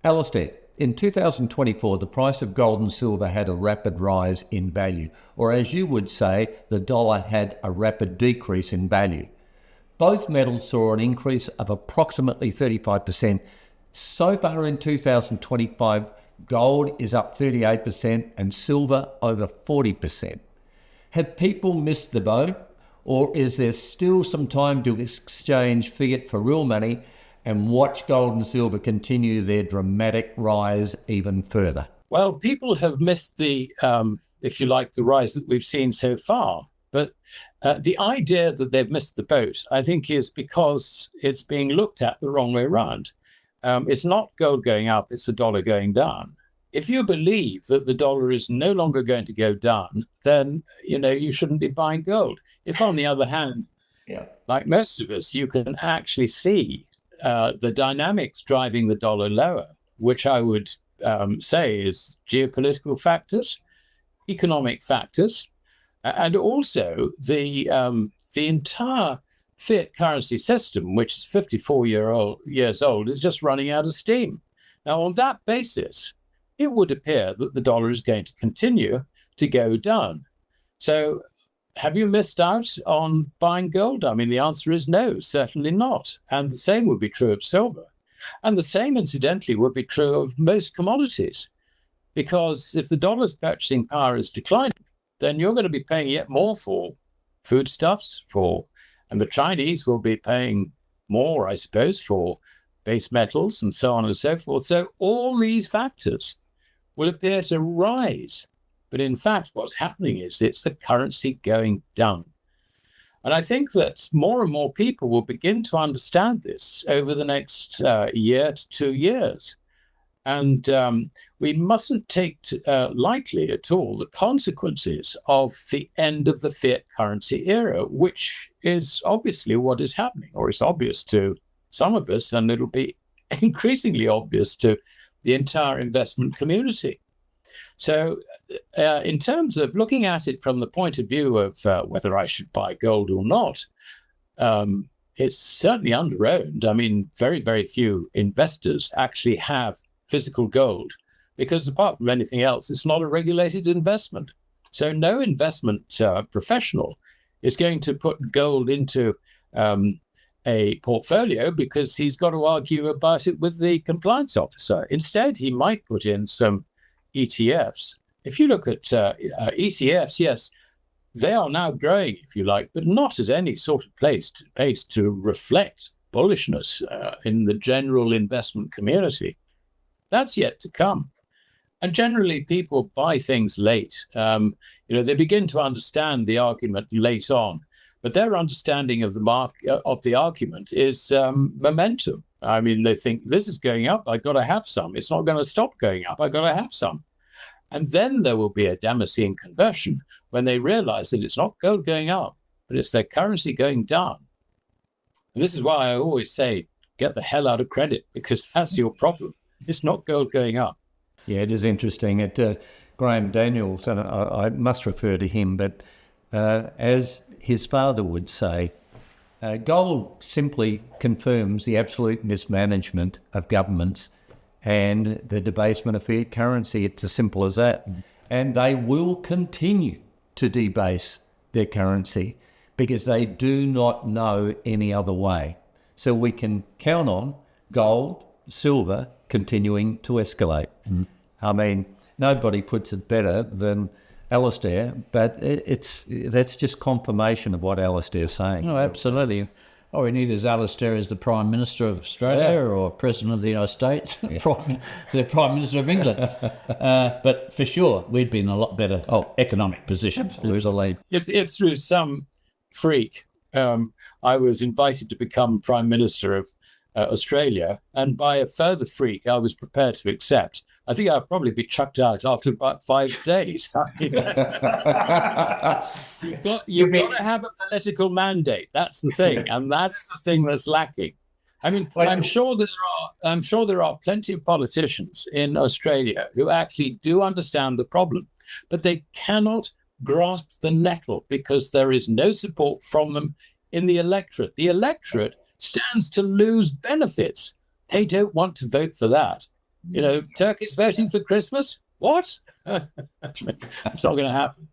Alistair, in 2024, the price of gold and silver had a rapid rise in value, or as you would say, the dollar had a rapid decrease in value. Both metals saw an increase of approximately 35%. So far in 2025, gold is up 38% and silver over 40%. Have people missed the boat, or is there still some time to exchange fiat for real money and watch gold and silver continue their dramatic rise even further? Well, people have missed the, if you like, the rise that we've seen so far. But the idea that they've missed the boat, I think, is because it's being looked at the wrong way around. It's not gold going up, it's the dollar going down. If you believe that the dollar is no longer going to go down, then, you shouldn't be buying gold. If, on the other hand, like most of us, you can actually see the dynamics driving the dollar lower, which I would say is geopolitical factors, economic factors, and also the entire fiat currency system, which is 54 years old, is just running out of steam. Now, on that basis, it would appear that the dollar is going to continue to go down. So have you missed out on buying gold? I mean, the answer is no, certainly not. And the same would be true of silver. And the same, incidentally, would be true of most commodities. Because if the dollar's purchasing power is declining, then you're going to be paying yet more for foodstuffs, and the Chinese will be paying more, I suppose, for base metals and so on and so forth. So all these factors will appear to rise. But in fact, what's happening is it's the currency going down. And I think that more and more people will begin to understand this over the next year to 2 years. And we mustn't take lightly at all the consequences of the end of the fiat currency era, which is obviously what is happening, or it's obvious to some of us, and it'll be increasingly obvious to the entire investment community. So in terms of looking at it from the point of view of whether I should buy gold or not, it's certainly underowned. I mean, very, very few investors actually have physical gold because apart from anything else, it's not a regulated investment. So no investment professional is going to put gold into a portfolio because he's got to argue about it with the compliance officer. Instead, he might put in some ETFs. If you look at ETFs, yes, they are now growing, if you like, but not at any sort of pace to reflect bullishness in the general investment community. That's yet to come. And generally, people buy things late. They begin to understand the argument late on, but their understanding of the argument is momentum. I mean, they think this is going up, I've got to have some. It's not going to stop going up, I've got to have some. And then there will be a Damascene conversion when they realize that it's not gold going up, but it's their currency going down. And this is why I always say, get the hell out of credit, because that's your problem. It's not gold going up. Yeah, it is interesting. Graham Daniels, and I must refer to him, but as his father would say, gold simply confirms the absolute mismanagement of governments and the debasement of fiat currency. It's as simple as that. And they will continue to debase their currency because they do not know any other way. So we can count on gold, silver continuing to escalate. I mean, nobody puts it better than Alistair, but that's just confirmation of what Alistair's saying. No, absolutely. All we need is Alistair as the Prime Minister of Australia or President of the United States, the Prime Minister of England. But for sure, we'd be in a lot better economic position. Absolutely. If through some freak, I was invited to become Prime Minister of Australia, and by a further freak, I was prepared to accept. I think I'd probably be chucked out after about 5 days. You've got to have a political mandate. That's the thing, and that's the thing that's lacking. I mean, I'm sure there are plenty of politicians in Australia who actually do understand the problem, but they cannot grasp the nettle because there is no support from them in the electorate. The electorate stands to lose benefits. They don't want to vote for that. Turkey's voting for Christmas. What? It's not going to happen.